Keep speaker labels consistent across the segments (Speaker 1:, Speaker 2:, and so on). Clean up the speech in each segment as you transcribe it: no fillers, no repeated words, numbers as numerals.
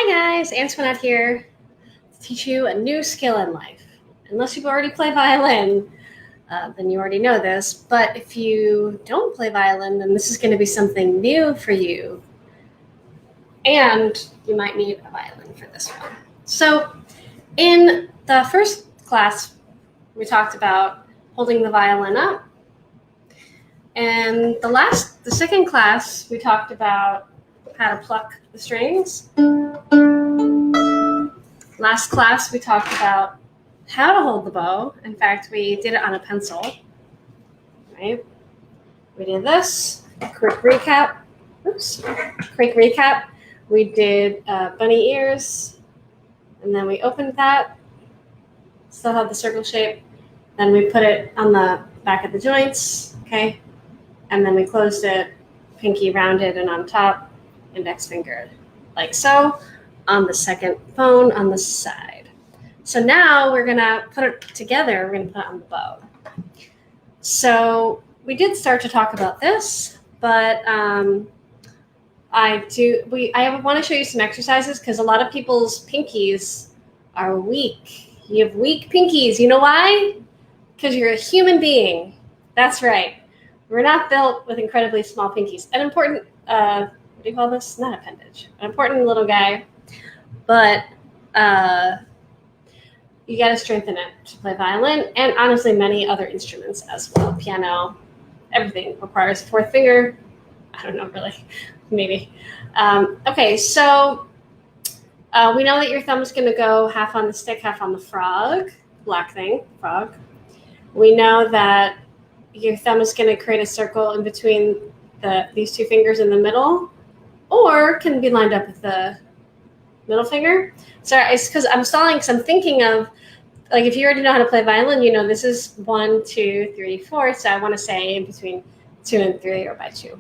Speaker 1: Hi guys, Antoinette here to teach you a new skill in life. Unless you've already played violin, then you already know this. But if you don't play violin, then this is going to be something new for you. And you might need a violin for this one. So in the first class, we talked about holding the violin up. And the second class, we talked about how to pluck the strings. Last class, we talked about how to hold the bow. In fact, we did it on a pencil, right? We did this, quick recap. We did bunny ears, and then we opened that, still have the circle shape. Then we put it on the back of the joints, okay? And then we closed it, pinky rounded and on top, index finger, like so, on the second bone on the side. So now we're gonna put it together, we're gonna put it on the bow. So we did start to talk about this, but I want to show you some exercises because a lot of people's pinkies are weak. You have weak pinkies. You know why? Because you're a human being. That's right. We're not built with incredibly small pinkies. An important, what do you call this? Not appendage. An important little guy. But you got to strengthen it to play violin and honestly many other instruments as well. Piano, everything requires a fourth finger. I don't know, really, maybe. Okay, so we know that your thumb is going to go half on the stick, half on the frog, black thing, frog. We know that your thumb is going to create a circle in between these two fingers in the middle, or can be lined up with the middle finger. Sorry, it's because I'm stalling because I'm thinking of, like, if you already know how to play violin, you know this is 1, 2, 3, 4. So I want to say in between 2 and 3 or by 2.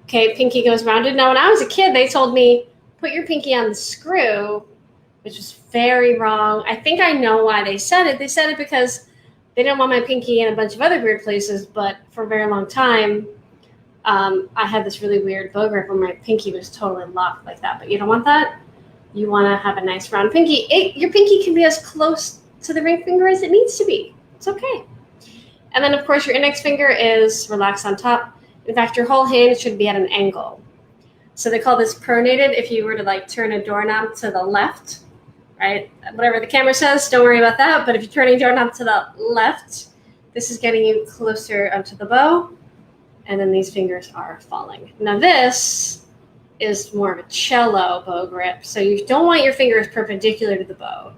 Speaker 1: Okay, pinky goes rounded. Now, when I was a kid, they told me, put your pinky on the screw, which is very wrong. I think I know why they said it. They said it because they didn't want my pinky in a bunch of other weird places, but for a very long time, I had this really weird bow grip where my pinky was totally locked like that. But you don't want that. You want to have a nice round pinky. Your pinky can be as close to the ring finger as it needs to be. It's okay. And then, of course, your index finger is relaxed on top. In fact, your whole hand should be at an angle. So they call this pronated. If you were to like turn a doorknob to the left, right? Whatever the camera says, don't worry about that. But if you're turning a doorknob to the left, this is getting you closer onto the bow. And then these fingers are falling. Now this is more of a cello bow grip. So you don't want your fingers perpendicular to the bow.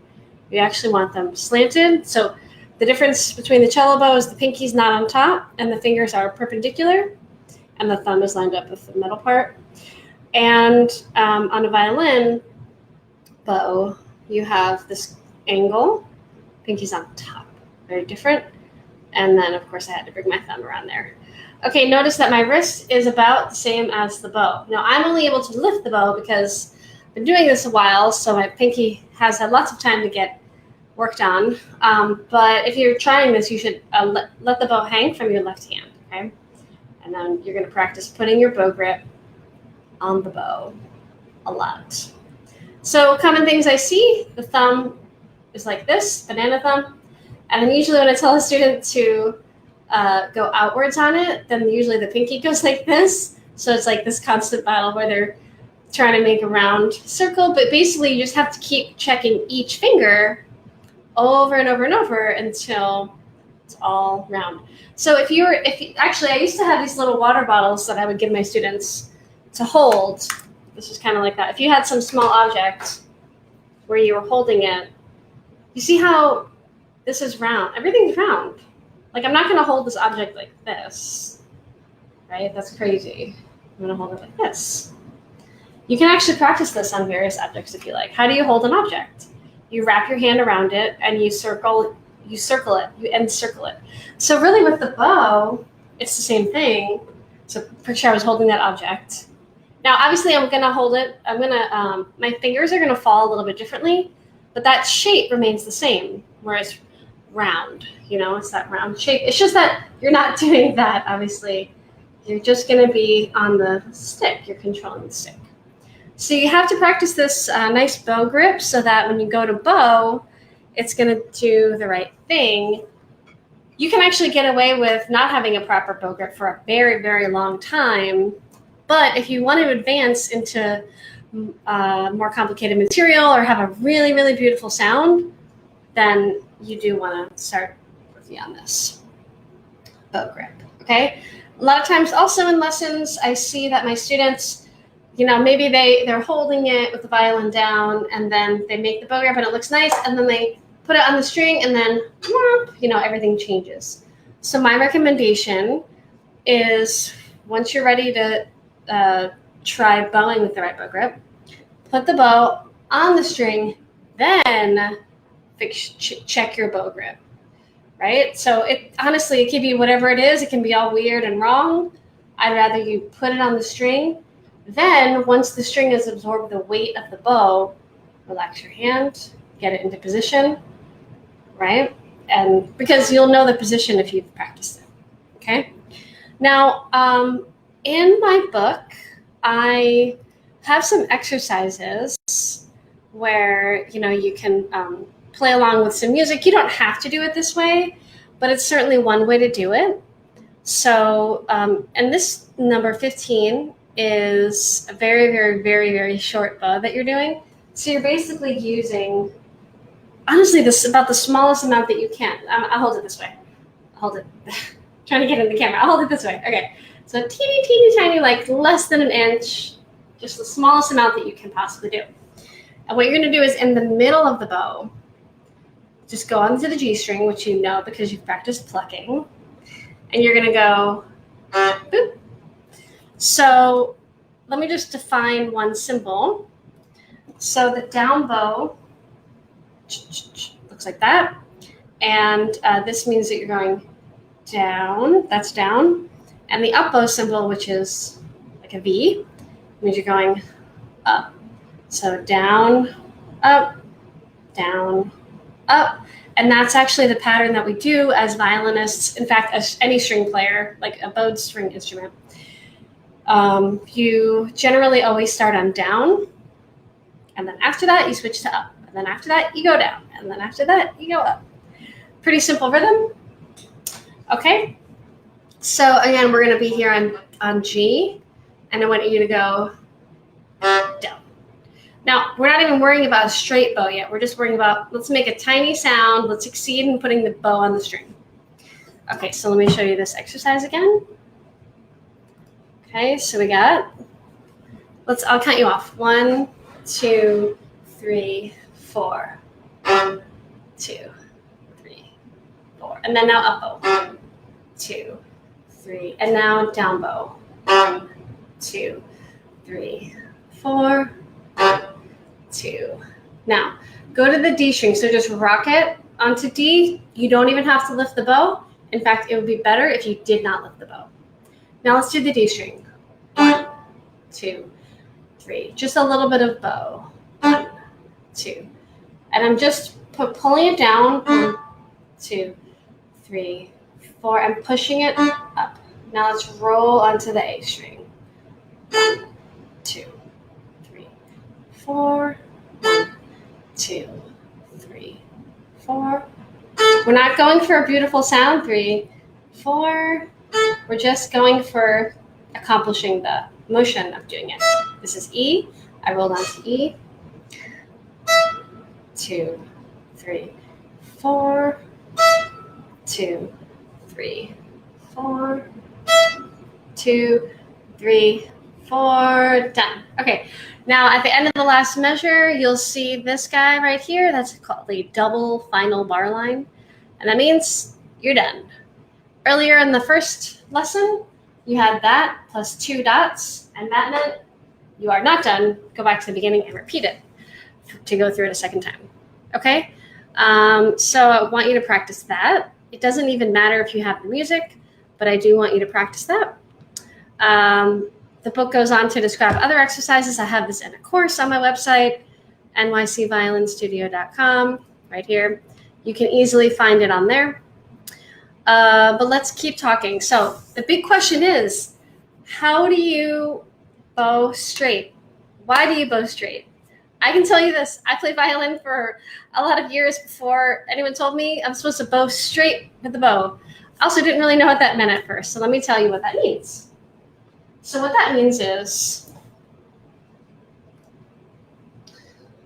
Speaker 1: You actually want them slanted. So the difference between the cello bow is the pinky's not on top and the fingers are perpendicular and the thumb is lined up with the middle part. And on a violin bow, you have this angle, pinky's on top, very different. And then of course I had to bring my thumb around there. Okay, notice that my wrist is about the same as the bow. Now, I'm only able to lift the bow because I've been doing this a while, so my pinky has had lots of time to get worked on. But if you're trying this, you should let the bow hang from your left hand, okay? And then you're going to practice putting your bow grip on the bow a lot. So common things I see, the thumb is like this, banana thumb. And then usually when I tell a student to go outwards on it, then usually the pinky goes like this. So it's like this constant battle where they're trying to make a round circle. But basically you just have to keep checking each finger over and over and over until it's all round. So actually I used to have these little water bottles that I would give my students to hold. This is kind of like that. If you had some small object where you were holding it, you see how this is round. Everything's round. Like, I'm not going to hold this object like this, right? That's crazy. I'm going to hold it like this. You can actually practice this on various objects if you like. How do you hold an object? You wrap your hand around it and you encircle it. So really with the bow, it's the same thing. So picture I was holding that object. Now, obviously I'm going to hold it. My fingers are going to fall a little bit differently, but that shape remains the same, whereas round, it's that round shape. It's just that you're not doing that, obviously. You're just going to be on the stick. You're controlling the stick. So you have to practice this nice bow grip so that when you go to bow, it's going to do the right thing. You can actually get away with not having a proper bow grip for a very, very long time. But if you want to advance into more complicated material or have a really, really beautiful sound, then you do want to start working on this bow grip, okay? A lot of times also in lessons, I see that my students, maybe they're holding it with the violin down and then they make the bow grip and it looks nice and then they put it on the string and then, everything changes. So my recommendation is once you're ready to try bowing with the right bow grip, put the bow on the string, then check your bow grip, right? So it can be whatever it is. It can be all weird and wrong. I'd rather you put it on the string. Then once the string has absorbed the weight of the bow, relax your hand, get it into position, right? And because you'll know the position if you've practiced it, okay? Now, in my book, I have some exercises where, you can play along with some music. You don't have to do it this way, but it's certainly one way to do it. So, and this number 15 is a very, very, very, very short bow that you're doing. So you're basically using, honestly, this is about the smallest amount that you can. I'll hold it this way. Hold it. Trying to get in the camera. I'll hold it this way. Okay. So teeny, teeny, tiny, like less than an inch, just the smallest amount that you can possibly do. And what you're going to do is in the middle of the bow, just go onto the G string, which you know because you've practiced plucking. And you're going to go, boop. So let me just define one symbol. So the down bow looks like that. And this means that you're going down, that's down. And the up bow symbol, which is like a V, means you're going up. So down, up, down, up. And that's actually the pattern that we do as violinists. In fact, as any string player, like a bowed string instrument. You generally always start on down. And then after that, you switch to up. And then after that, you go down. And then after that, you go up. Pretty simple rhythm. Okay. So again, we're going to be here on G. And I want you to go down. Now, we're not even worrying about a straight bow yet. We're just worrying about, let's make a tiny sound. Let's succeed in putting the bow on the string. Okay, so let me show you this exercise again. Okay, so we got, I'll count you off. 1, 2, 3, 4. 1, 2, 3, 4. And then now up bow. 1, 2, 3. And now down bow. 1, 2, 3, 4. 1, 2. Now, go to the D string. So just rock it onto D. You don't even have to lift the bow. In fact, it would be better if you did not lift the bow. Now let's do the D string. 1, 2, 3. Just a little bit of bow. 1, 2. And I'm just pulling it down. 1, 2, 3, 4. I'm pushing it up. Now let's roll onto the A string. 1, 2, 3, 4. 1, 2, 3, 4. We're not going for a beautiful sound. 3, 4. We're just going for accomplishing the motion of doing it. This is E. I rolled onto E. 2, 3, 4. 2, 3, 4. 2, 3, 4. Done. Okay. Now at the end of the last measure, you'll see this guy right here. That's called the double final bar line. And that means you're done. Earlier in the first lesson, you had that plus 2 dots, and that meant you are not done. Go back to the beginning and repeat it to go through it a second time. Okay? So I want you to practice that. It doesn't even matter if you have the music, but I do want you to practice that. The book goes on to describe other exercises. I have this in a course on my website, nycviolinstudio.com, right here. You can easily find it on there. But let's keep talking. So the big question is, how do you bow straight Why do you bow straight? I can tell you this. I played violin for a lot of years before anyone told me I'm supposed to bow straight with the bow. I also didn't really know what that meant at first, so let me tell you what that means. So what that means is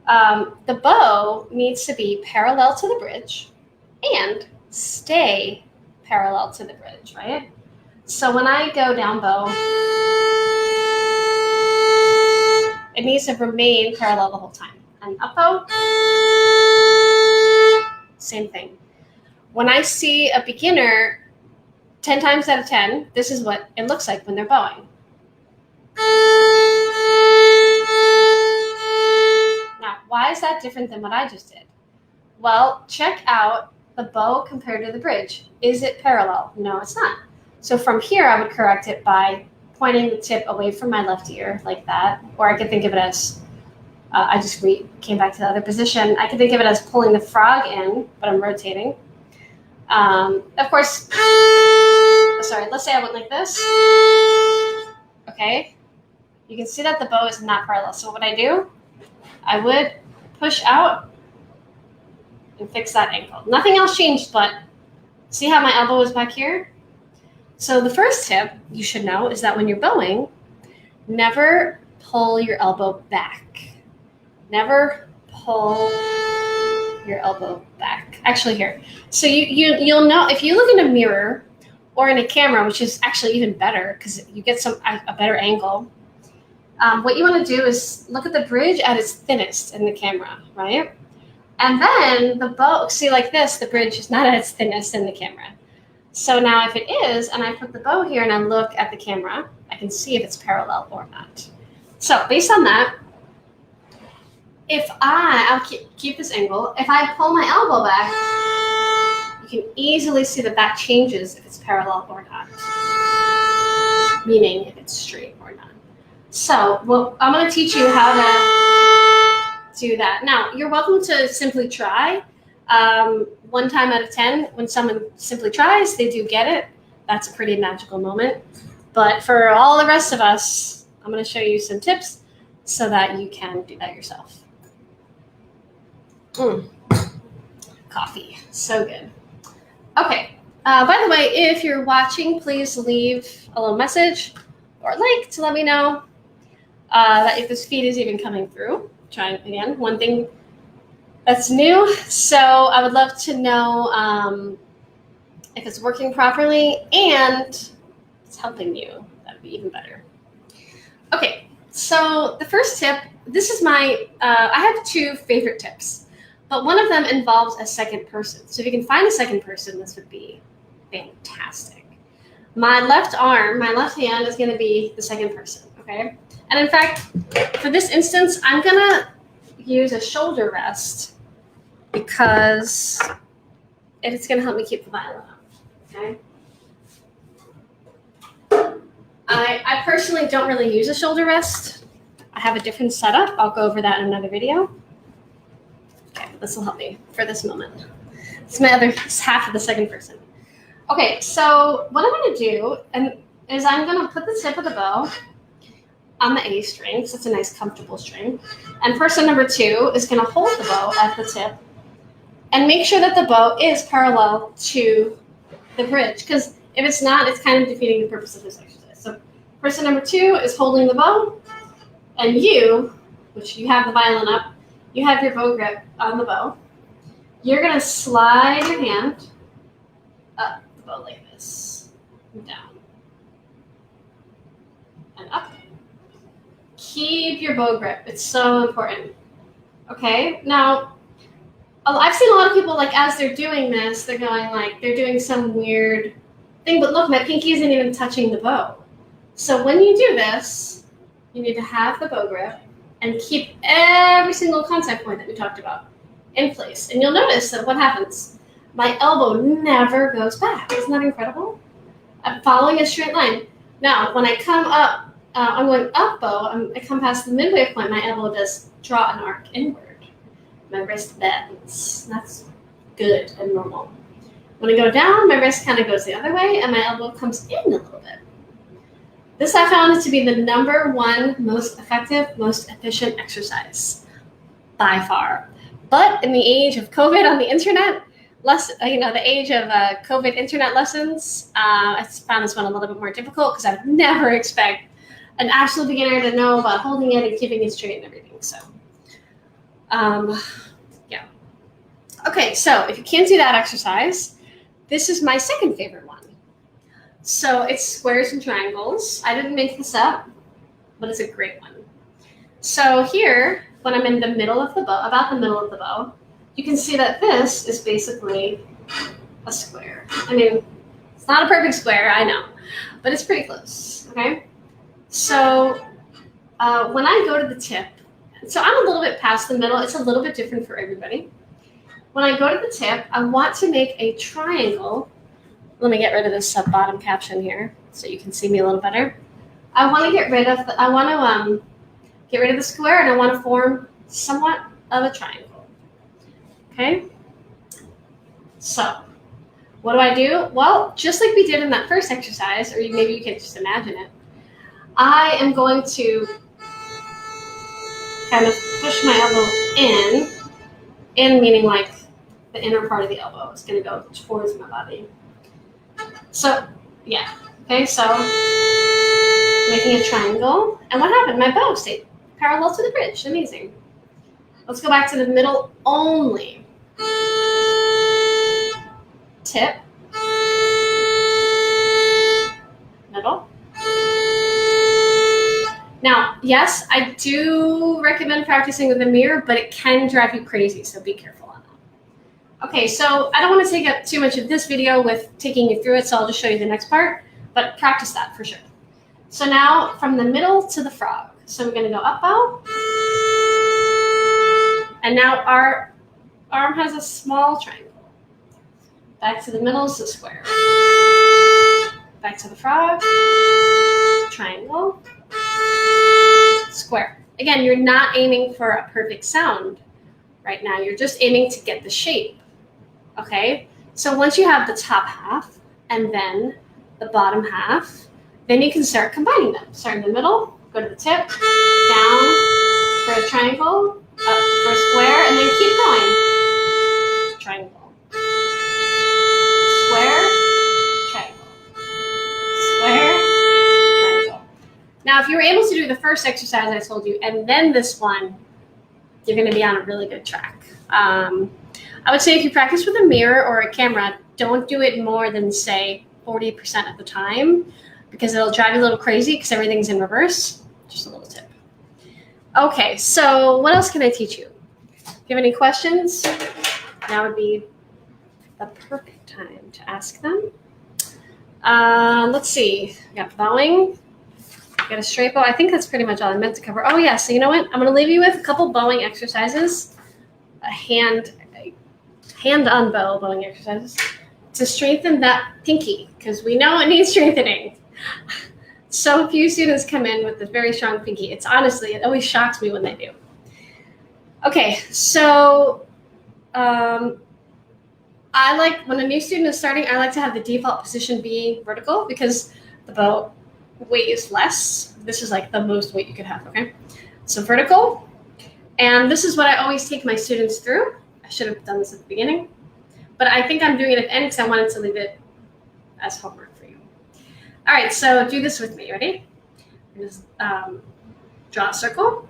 Speaker 1: the bow needs to be parallel to the bridge and stay parallel to the bridge, right? So when I go down bow, it needs to remain parallel the whole time. And up bow, same thing. When I see a beginner, 10 times out of 10, this is what it looks like when they're bowing. Now, why is that different than what I just did? Well, check out the bow compared to the bridge. Is it parallel? No, it's not. So from here, I would correct it by pointing the tip away from my left ear like that, or I could think of it as, I just came back to the other position. I could think of it as pulling the frog in, but I'm rotating. Of course, sorry, let's say I went like this. Okay, you can see that the bow is not parallel. So what I do, I would push out and fix that ankle. Nothing else changed, but see how my elbow is back here? So the first tip you should know is that when you're bowing, never pull your elbow back. Never pull your elbow back. Actually here. So you'll know if you look in a mirror or in a camera, which is actually even better because you get a better angle. What you want to do is look at the bridge at its thinnest in the camera, right? And then the bow, see like this, the bridge is not at its thinnest in the camera. So now if it is, and I put the bow here and I look at the camera, I can see if it's parallel or not. So based on that, if I'll keep this angle, if I pull my elbow back, you can easily see that that changes if it's parallel or not, meaning if it's straight or not. So I'm going to teach you how to do that. Now, you're welcome to simply try. 1 time out of 10, when someone simply tries, they do get it. That's a pretty magical moment. But for all the rest of us, I'm going to show you some tips so that you can do that yourself. Coffee, so good. Okay, by the way, if you're watching, please leave a little message or like to let me know that if this feed is even coming through. Trying again, one thing that's new. So I would love to know if it's working properly and it's helping you. That would be even better. Okay, so the first tip, this is my, I have 2 favorite tips, but one of them involves a second person. So if you can find a second person, this would be fantastic. My left arm, my left hand is going to be the second person, okay? And in fact, for this instance, I'm going to use a shoulder rest because it's going to help me keep the violin up, okay? I personally don't really use a shoulder rest. I have a different setup. I'll go over that in another video. Okay, this will help me for this moment. It's my other half of the second person. Okay, so what I'm going to do is I'm going to put the tip of the bow on the A string, because it's a nice comfortable string. And person number 2 is going to hold the bow at the tip and make sure that the bow is parallel to the bridge, because if it's not, it's kind of defeating the purpose of this exercise. So person number 2 is holding the bow, and you, which you have the violin up, you have your bow grip on the bow. You're going to slide your hand up the bow like this, and down, and up. Keep your bow grip. It's so important. Okay, now I've seen a lot of people, like, as they're doing this, they're going like they're doing some weird thing, but look, my pinky isn't even touching the bow. So when you do this, you need to have the bow grip and keep every single contact point that we talked about in place. And you'll notice that what happens, my elbow never goes back. Isn't that incredible? I'm following a straight line. Now, when I come up, I'm going up bow, I come past the midway point, my elbow does draw an arc inward. My wrist bends. That's good and normal. When I go down, my wrist kind of goes the other way, and my elbow comes in a little bit. This I found to be the #1 most effective, most efficient exercise by far. But in the age of COVID on the internet, the age of COVID internet lessons, I found this one a little bit more difficult because I would never expect an absolute beginner to know about holding it and keeping it straight and everything. So, yeah. Okay, so if you can't do that exercise, this is my second favorite one. So it's squares and triangles. I didn't make this up, but it's a great one. So here, when I'm in the middle of the bow, about the middle of the bow, you can see that this is basically a square. I mean, it's not a perfect square, I know, but it's pretty close, okay? So when I go to the tip, so I'm a little bit past the middle. It's a little bit different for everybody. When I go to the tip, I want to make a triangle. Let me get rid of this bottom caption here so you can see me a little better. I want to get rid of the square, and I want to form somewhat of a triangle. Okay? So, what do? Well, just like we did in that first exercise, or maybe you can just imagine it, I am going to kind of push my elbow in meaning like the inner part of the elbow is going to go towards my body. So, yeah. Okay, so making a triangle. And what happened? My bow stayed parallel to the bridge. Amazing. Let's go back to the middle only. Tip. Middle. Now, yes, I do recommend practicing with a mirror, but it can drive you crazy, so be careful on that. Okay, so I don't want to take up too much of this video with taking you through it, so I'll just show you the next part, but practice that for sure. So now, from the middle to the frog. So we're going to go up bow. And now our arm has a small triangle. Back to the middle is a square. Back to the frog. Triangle. Square. Again, you're not aiming for a perfect sound right now. You're just aiming to get the shape. Okay? So once you have the top half and then the bottom half, then you can start combining them. Start in the middle, go to the tip, down for a triangle, up for a square, and then keep going. Triangle. Square, triangle. Square, triangle. Now, if you were able to do the first exercise I told you, and then this one, you're going to be on a really good track. I would say if you practice with a mirror or a camera, don't do it more than, say, 40% of the time, because it'll drive you a little crazy because everything's in reverse. Just a little tip. Okay, so what else can I teach you? If you have any questions, now would be the perfect time to ask them. Let's see. We got bowing. We got a straight bow. I think that's pretty much all I meant to cover. Oh, yeah. So you know what? I'm going to leave you with a couple bowing exercises, hand-on bow bowing exercises to strengthen that pinky, because we know it needs strengthening. So few students come in with a very strong pinky. It always shocks me when they do. Okay, so I like, when a new student is starting, I like to have the default position be vertical because the bow weighs less. This is like the most weight you could have, okay? So vertical, and this is what I always take my students through. I should have done this at the beginning, but I think I'm doing it at the end because I wanted to leave it as homework for you. All right, so do this with me. Ready? Just draw a circle.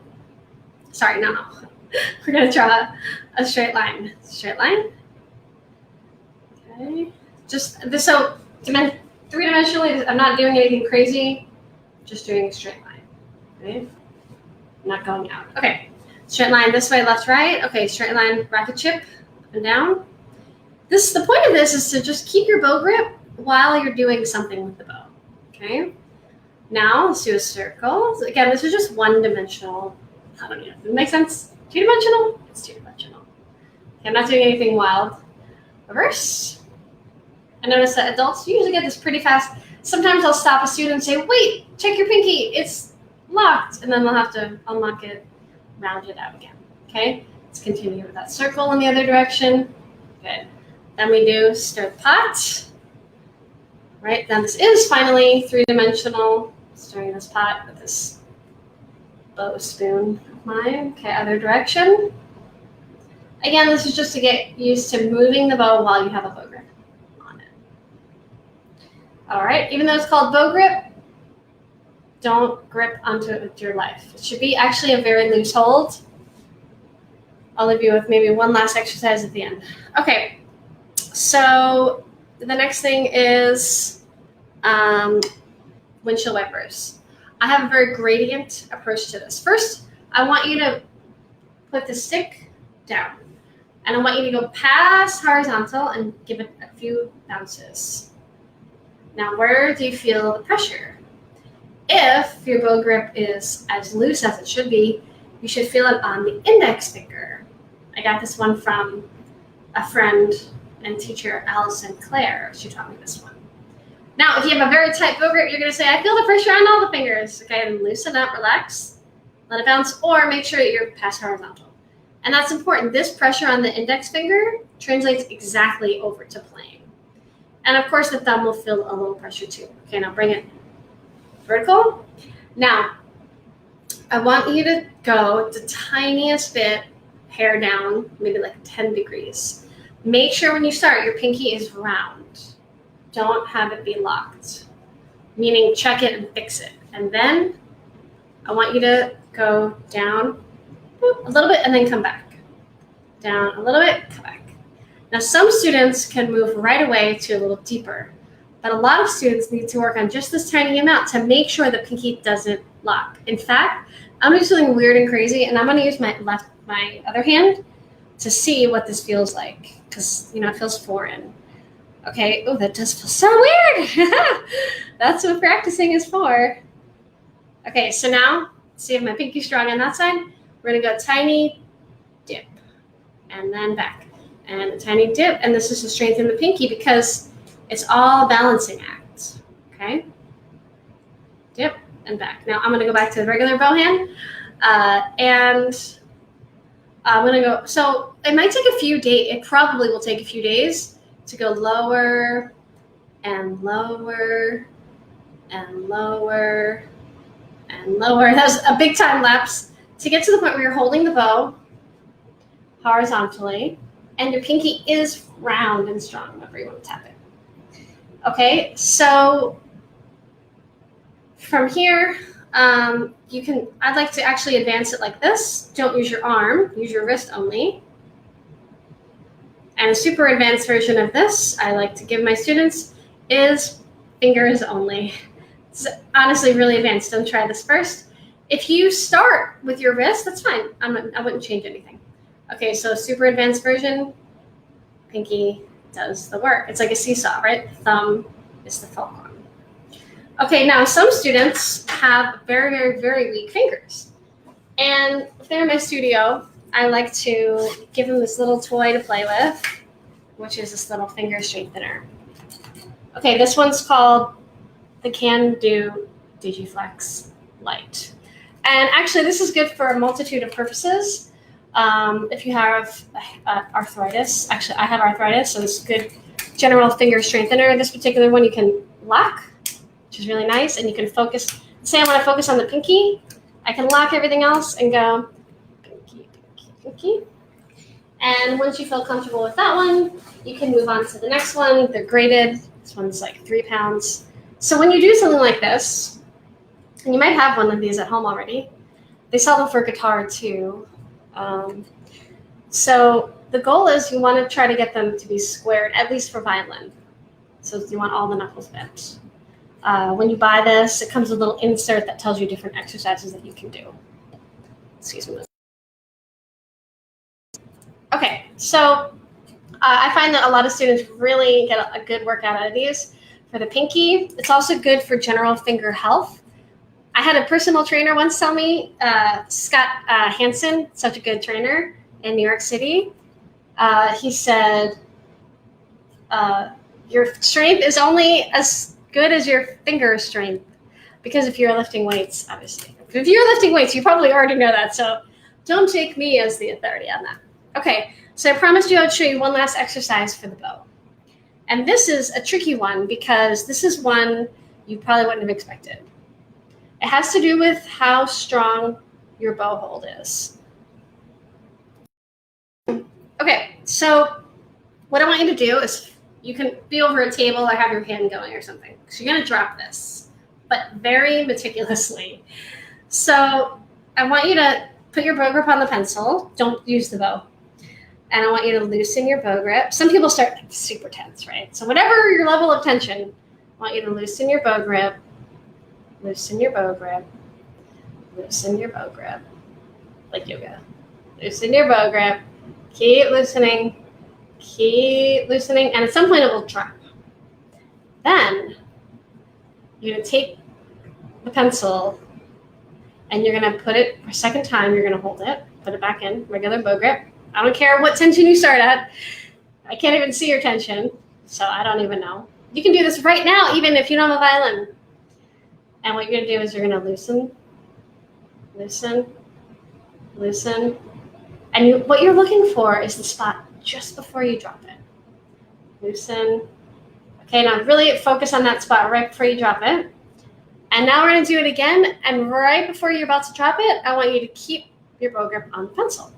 Speaker 1: Sorry, no. We're going to draw a straight line. Straight line. Okay. Just this, so three-dimensionally, I'm not doing anything crazy. Just doing a straight line. Okay? I'm not going out. Okay. Straight line this way, left, right. Okay, straight line, rocket chip, up and down. The point of this is to just keep your bow grip while you're doing something with the bow. Okay, now let's do a circle. So again, this is just one-dimensional. I don't know. Does it make sense? Two-dimensional? It's two-dimensional. Okay, I'm not doing anything wild. Reverse. I notice that adults usually get this pretty fast. Sometimes I'll stop a student and say, wait, check your pinky. It's locked. And then they'll have to unlock it, round it out again. Okay, let's continue with that circle in the other direction. Good. Then we do stir the pot. Right, now this is finally three-dimensional stirring this pot with this bow spoon of mine. Okay, other direction. Again, this is just to get used to moving the bow while you have a bow grip on it. All right, even though it's called bow grip, don't grip onto it with your life. It should be actually a very loose hold. I'll leave you with maybe one last exercise at the end. Okay, so the next thing is windshield wipers. I have a very gradient approach to this. First, I want you to put the stick down. And I want you to go past horizontal and give it a few bounces. Now, where do you feel the pressure? If your bow grip is as loose as it should be, you should feel it on the index finger. I got this one from a friend and teacher, Allison Clare. She taught me this one. Now, if you have a very tight bow grip, you're going to say, I feel the pressure on all the fingers. Okay, and loosen up, relax, let it bounce, or make sure that you're past horizontal. And that's important. This pressure on the index finger translates exactly over to playing. And of course, the thumb will feel a little pressure too. Okay, now bring it vertical. Now, I want you to go the tiniest bit, hair down, maybe like 10 degrees. Make sure when you start, your pinky is round. Don't have it be locked, meaning check it and fix it. And then I want you to go down a little bit and then come back. Down a little bit, come back. Now, some students can move right away to a little deeper, but a lot of students need to work on just this tiny amount to make sure the pinky doesn't lock. In fact, I'm going to do something weird and crazy, and I'm going to use my other hand to see what this feels like, because, it feels foreign. Okay, oh, that does feel so weird. That's what practicing is for. Okay, so now, see if my pinky's strong on that side. We're going to go tiny dip, and then back, and a tiny dip, and this is to strengthen the pinky because it's all a balancing act, okay? Dip and back. Now I'm going to go back to the regular bow hand, and I'm going to go, so it might take a few days, it probably will take a few days to go lower and lower and lower and lower. That's a big time lapse to get to the point where you're holding the bow horizontally and your pinky is round and strong whenever you want to tap it. Okay, so from here, I'd like to actually advance it like this. Don't use your arm, use your wrist only. And a super advanced version of this I like to give my students is fingers only. It's honestly really advanced. Don't try this first. If you start with your wrist, that's fine. I wouldn't change anything. Okay, so super advanced version, pinky does the work. It's like a seesaw, right? The thumb is the fulcrum. Okay, now some students have very, very, very weak fingers. And if they're in my studio, I like to give them this little toy to play with, which is this little finger strengthener. Okay, this one's called the Can Do Digiflex Lite. And actually, this is good for a multitude of purposes. If you have arthritis, actually, I have arthritis, so it's a good general finger strengthener. This particular one you can lock, which is really nice, and you can focus. Say I want to focus on the pinky, I can lock everything else and go pinky, pinky, pinky. And once you feel comfortable with that one, you can move on to the next one. They're graded. This one's like 3 pounds. So when you do something like this, and you might have one of these at home already, they sell them for guitar too. So the goal is you want to try to get them to be squared, at least for violin. So you want all the knuckles bent. When you buy this, it comes with a little insert that tells you different exercises that you can do. Excuse me. Okay, so I find that a lot of students really get a good workout out of these. For the pinky, it's also good for general finger health. I had a personal trainer once tell me, Scott Hansen, such a good trainer in New York City. He said, your strength is only as good as your finger strength. Because if you're lifting weights, obviously. If you're lifting weights, you probably already know that. So don't take me as the authority on that. Okay, so I promised you I would show you one last exercise for the bow. And this is a tricky one because this is one you probably wouldn't have expected. It has to do with how strong your bow hold is. Okay, so what I want you to do is, you can be over a table or have your hand going or something. So you're going to drop this, but very meticulously. So I want you to put your bow grip on the pencil. Don't use the bow. And I want you to loosen your bow grip. Some people start super tense, right? So whatever your level of tension, I want you to loosen your bow grip, loosen your bow grip, loosen your bow grip, like yoga. Loosen your bow grip, keep loosening, and at some point it will drop. Then you're going to take the pencil and you're going to put it, for a second time, you're going to hold it, put it back in, regular bow grip. I don't care what tension you start at. I can't even see your tension, so I don't even know. You can do this right now, even if you don't have a violin. And what you're going to do is you're going to loosen, loosen, loosen. And what you're looking for is the spot just before you drop it. Loosen. Okay, now really focus on that spot right before you drop it. And now we're going to do it again. And right before you're about to drop it, I want you to keep your bow grip on the pencil.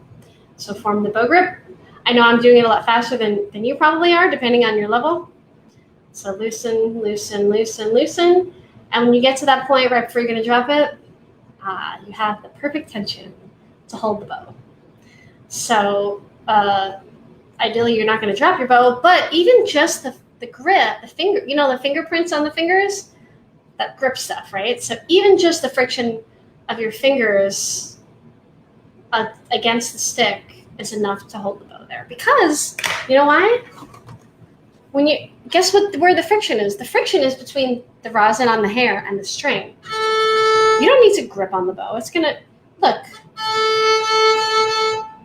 Speaker 1: So form the bow grip. I know I'm doing it a lot faster than you probably are, depending on your level. So loosen, loosen, loosen, loosen. And when you get to that point right before you're going to drop it, you have the perfect tension to hold the bow. So ideally, you're not going to drop your bow, but even just the grip, the finger, the fingerprints on the fingers, that grip stuff, right? So even just the friction of your fingers against the stick is enough to hold the bow there. Because, you know why? Guess where the friction is? The friction is between the rosin on the hair and the string. You don't need to grip on the bow. It's going to, look.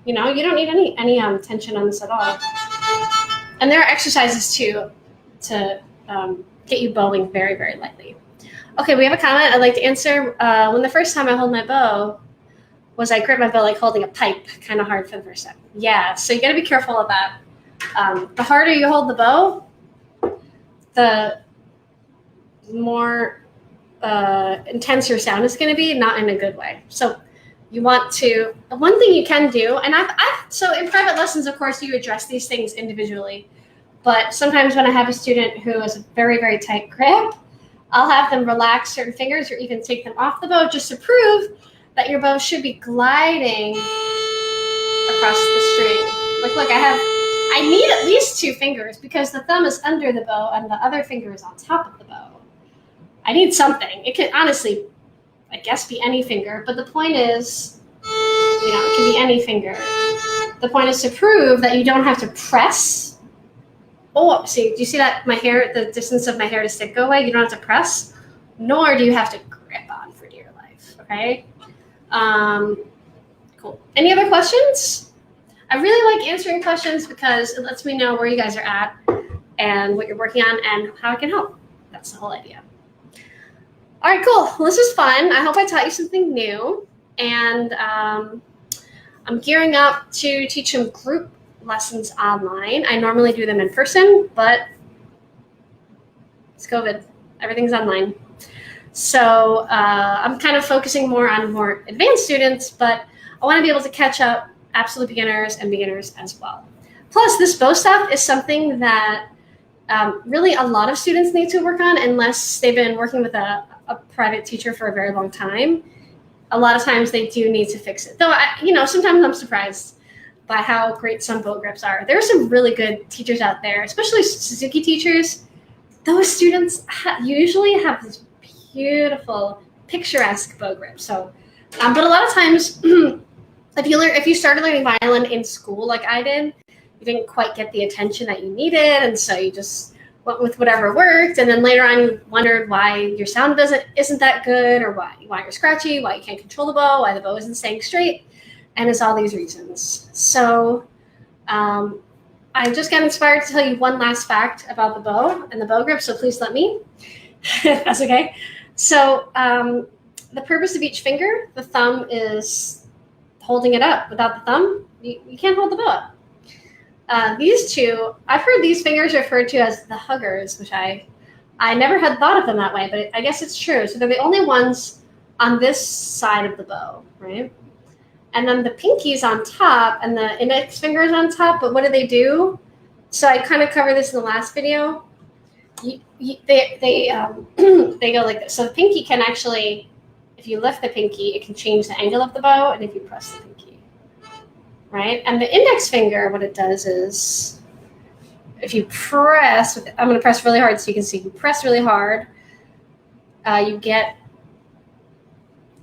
Speaker 1: You don't need any tension on this at all. And there are exercises too to get you bowing very, very lightly. Okay, we have a comment I'd like to answer. When the first time I hold my bow was I gripped my bow like holding a pipe, kind of hard for the first time. Yeah, so you got to be careful of that. The harder you hold the bow, the more intense your sound is going to be, not in a good way. So you want to, one thing you can do, and so in private lessons, of course, you address these things individually, but sometimes when I have a student who has a very, very tight grip, I'll have them relax certain fingers or even take them off the bow just to prove that your bow should be gliding across the string. Like, look, I need at least 2 fingers because the thumb is under the bow and the other finger is on top of the bow. I need something. It could honestly, I guess, be any finger, but the point is, it can be any finger. The point is to prove that you don't have to press. Oh, see, do you see that my hair, the distance of my hair to stick go away? You don't have to press, nor do you have to grip on for dear life, okay? Cool. Any other questions? I really like answering questions because it lets me know where you guys are at and what you're working on and how I can help. That's the whole idea. All right, cool. Well, this is fun. I hope I taught you something new. And I'm gearing up to teach some group lessons online. I normally do them in person, but it's COVID. Everything's online. So I'm kind of focusing more on more advanced students, but I want to be able to catch up absolute beginners and beginners as well. Plus, this bow stuff is something that really a lot of students need to work on unless they've been working with a private teacher for a very long time. A lot of times they do need to fix it. Though, sometimes I'm surprised by how great some bow grips are. There are some really good teachers out there, especially Suzuki teachers. Those students usually have this beautiful, picturesque bow grip. So, but a lot of times, if you started learning violin in school like I did, you didn't quite get the attention that you needed, and so you just went with whatever worked, and then later on you wondered why your sound isn't that good, or why you're scratchy, why you can't control the bow, why the bow isn't staying straight, and it's all these reasons. So I just got inspired to tell you one last fact about the bow and the bow grip, so please let me. That's okay. So the purpose of each finger, the thumb is holding it up. Without the thumb, you can't hold the bow up. These two, I've heard these fingers referred to as the huggers, which I never had thought of them that way, but I guess it's true. So they're the only ones on this side of the bow, right? And then the pinky's on top and the index finger is on top, but what do? So I kind of covered this in the last video. They go like this. So the pinky can actually, if you lift the pinky, it can change the angle of the bow, and if you press the pinky, right? And the index finger, what it does is, if you press, I'm going to press really hard so you can see. If you press really hard, you get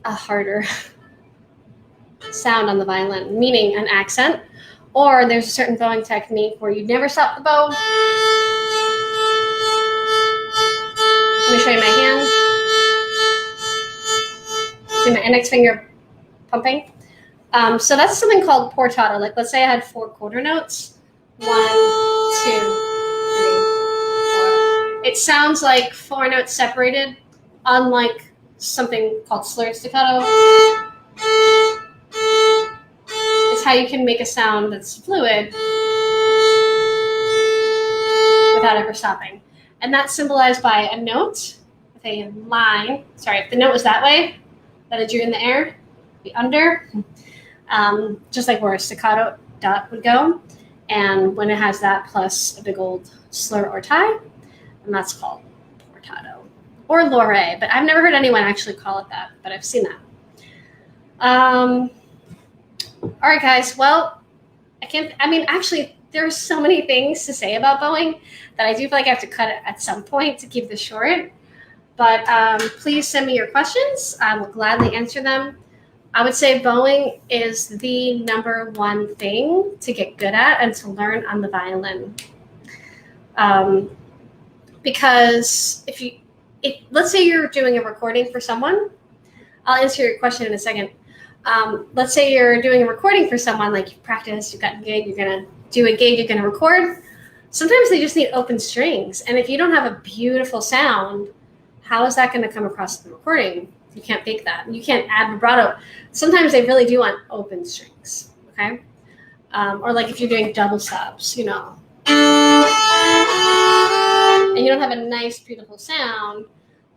Speaker 1: a harder sound on the violin, meaning an accent. Or there's a certain bowing technique where you never stop the bow. Let me show you my hand. See my index finger pumping? So that's something called portato. Like, let's say I had 4 quarter notes. 1, 2, 3, 4. It sounds like 4 notes separated, unlike something called slurred staccato. It's how you can make a sound that's fluid without ever stopping. And that's symbolized by a note with a line. Sorry, if the note was that way, that I drew in the air, be under, just like where a staccato dot would go. And when it has that plus a big old slur or tie, and that's called portato or lore. But I've never heard anyone actually call it that, but I've seen that. All right, guys. Well, actually, there's so many things to say about bowing that I do feel like I have to cut it at some point to keep this short. But please send me your questions. I will gladly answer them. I would say bowing is the #1 thing to get good at and to learn on the violin. Because let's say you're doing a recording for someone, I'll answer your question in a second. Let's say you're doing a recording for someone, like you practice, you've got a gig, you're going to do a gig, you're going to record. Sometimes they just need open strings. And if you don't have a beautiful sound, how is that going to come across the recording? You can't fake that. You can't add vibrato. Sometimes they really do want open strings, okay? Or like if you're doing double stops, and you don't have a nice, beautiful sound,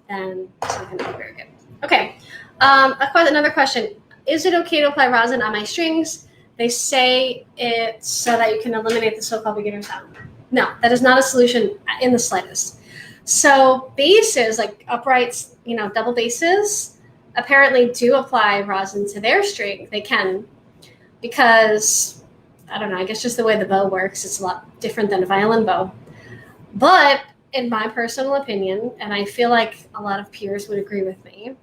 Speaker 1: then it's not going to be very good. Okay, another question. Is it okay to apply rosin on my strings? They say it's so that you can eliminate the so-called beginner sound. No, that is not a solution in the slightest. So basses, like uprights, double basses, apparently do apply rosin to their string. They can, because, I don't know, I guess just the way the bow works, it's a lot different than a violin bow. But in my personal opinion, and I feel like a lot of peers would agree with me,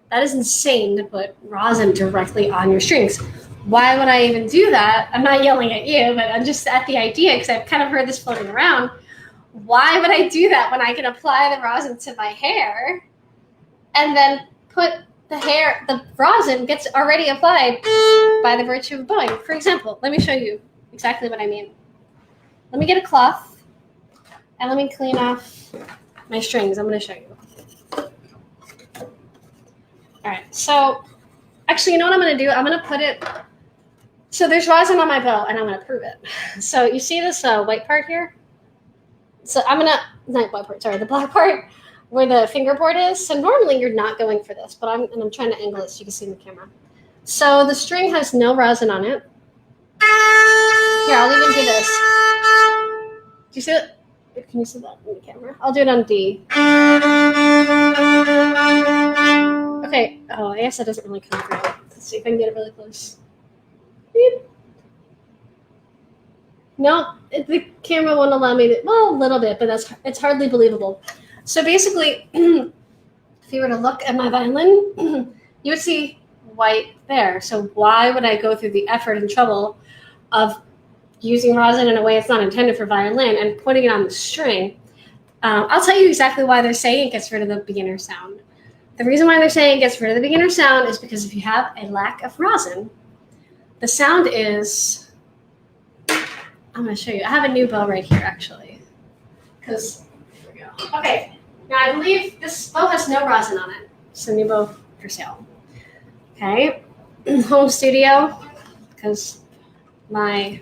Speaker 1: that is insane to put rosin directly on your strings. Why would I even do that? I'm not yelling at you, but I'm just at the idea because I've kind of heard this floating around. Why would I do that when I can apply the rosin to my hair and then put the rosin gets already applied by the virtue of bowing? For example, let me show you exactly what I mean. Let me get a cloth and let me clean off my strings. I'm going to show you. All right, so actually, you know what I'm going to do? I'm going to put it, so there's rosin on my bow, and I'm going to prove it. So you see this white part here? So I'm going to, not white part, sorry, the black part where the fingerboard is. So normally you're not going for this, but I'm trying to angle it so you can see in the camera. So the string has no rosin on it. Here, I'll even do this. Do you see it? Can you see that in the camera? I'll do it on D. Okay. Oh, I guess that doesn't really come through. Let's see if I can get it really close. Beep. No, the camera won't allow me to. Well, a little bit, but it's hardly believable. So basically, if you were to look at my violin, you would see white there. So why would I go through the effort and trouble of using rosin in a way it's not intended for violin and putting it on the string? I'll tell you exactly why they're saying it gets rid of the beginner sound. The reason why they're saying it gets rid of the beginner sound is because if you have a lack of rosin, the sound is, I'm going to show you. I have a new bow right here, actually. Because, here we go. Okay, now I believe this bow has no rosin on it. It's a new bow for sale. Okay, home studio, because my,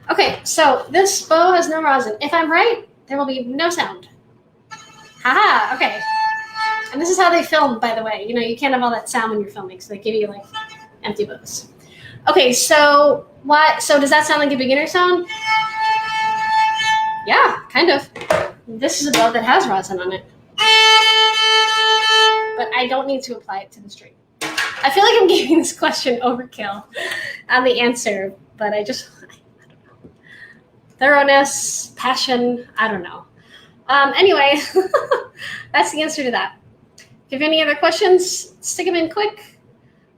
Speaker 1: okay, so this bow has no rosin. If I'm right, there will be no sound. Haha, okay. And this is how they film, by the way. You know, you can't have all that sound when you're filming, so they give you like empty bows. Okay, so what? So does that sound like a beginner sound? Yeah, kind of. This is a bow that has rosin on it, but I don't need to apply it to the string. I feel like I'm giving this question overkill on the answer, but I don't know. Thoroughness, passion, I don't know. Anyway, that's the answer to that. If you have any other questions, stick them in quick.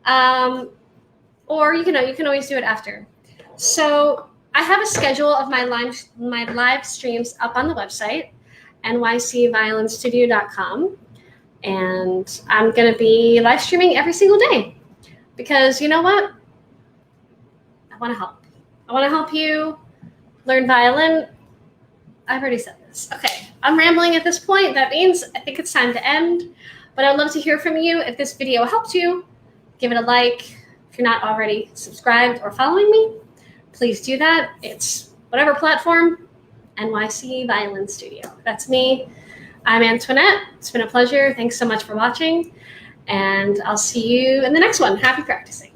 Speaker 1: Or you can always do it after. So I have a schedule of my live streams up on the website, nycviolinstudio.com. And I'm going to be live streaming every single day because you know what? I want to help. I want to help you learn violin. I've already said this. Okay, I'm rambling at this point. That means I think it's time to end. But I'd love to hear from you. If this video helped you, give it a like. If you're not already subscribed or following me, please do that. It's whatever platform, NYC Violin Studio. That's me. I'm Antoinette. It's been a pleasure. Thanks so much for watching. And I'll see you in the next one. Happy practicing.